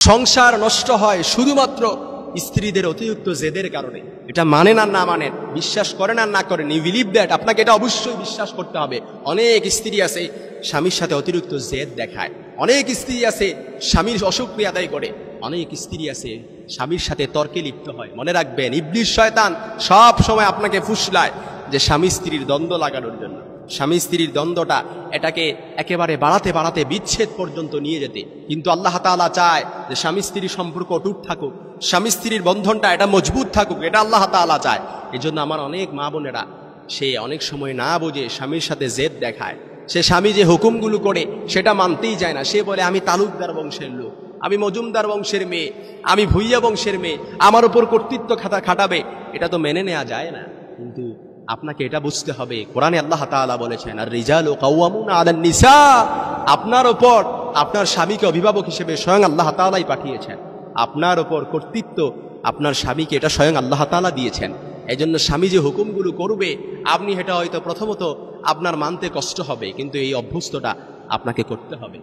সংসার নষ্ট হয় শুধুমাত্র স্ত্রীদের অতিরিক্ত জেদের কারণে। এটা মানেন আর না মানেন, বিশ্বাস করেন আর না করেন, ইউ বিলিভ দ্যাট, আপনাকে এটা অবশ্যই বিশ্বাস করতে হবে। অনেক স্ত্রী আছে স্বামীর সাথে অতিরিক্ত জেদ দেখায়, অনেক স্ত্রী আছে স্বামীর অসুক্রিয়া আদায় করে, অনেক স্ত্রী আছে স্বামীর সাথে তর্কে লিপ্ত হয়। মনে রাখবেন, ইবলিস শয়তান সব সময় আপনাকে ফুসলায় যে স্বামী স্ত্রীর দ্বন্দ্ব লাগানোর জন্য, স্বামী স্ত্রীর দ্বন্দ্বটা এটাকে একেবারে বাড়াতে বাড়াতে বিচ্ছেদ পর্যন্ত নিয়ে যেতে। কিন্তু আল্লাহ তাআলা চায় যে স্বামী স্ত্রীর সম্পর্ক অটুট থাকুক, স্বামী স্ত্রীর বন্ধনটা এটা মজবুত থাকুক, এটা আল্লাহ তাআলা চায়। এই জন্য আমার অনেক মা বোনেরা সে অনেক সময় না বুঝে স্বামীর সাথে জেদ দেখায়। সে স্বামী যে হুকুমগুলো করে সেটা মানতেই যায় না। সে বলে আমি তালুকদার বংশের লোক, আমি মজুমদার বংশের মেয়ে, আমি ভুইয়া বংশের মেয়ে, আমার উপর কর্তৃত্ব খাটাবে। এটা তো মেনে নেওয়া যায় না। কিন্তু আপনাকে এটা বুঝতে হবে, কোরআনে আল্লাহ তাআলা বলেছেন আর রিজালু কাওয়ামুনা আলান নিসা, আপনার উপর আপনার স্বামীকে অভিভাবক হিসেবে স্বয়ং আল্লাহ তাআলাই পাঠিয়েছেন। আপনার উপর কর্তৃত্ব আপনার স্বামীকে এটা স্বয়ং আল্লাহ তাআলা দিয়েছেন। এই জন্য স্বামী যে হুকুমগুলো করবে আপনি এটা হয়তো প্রথমত আপনার মানতে কষ্ট হবে, কিন্তু এই অভ্যস্তটা আপনাকে করতে হবে।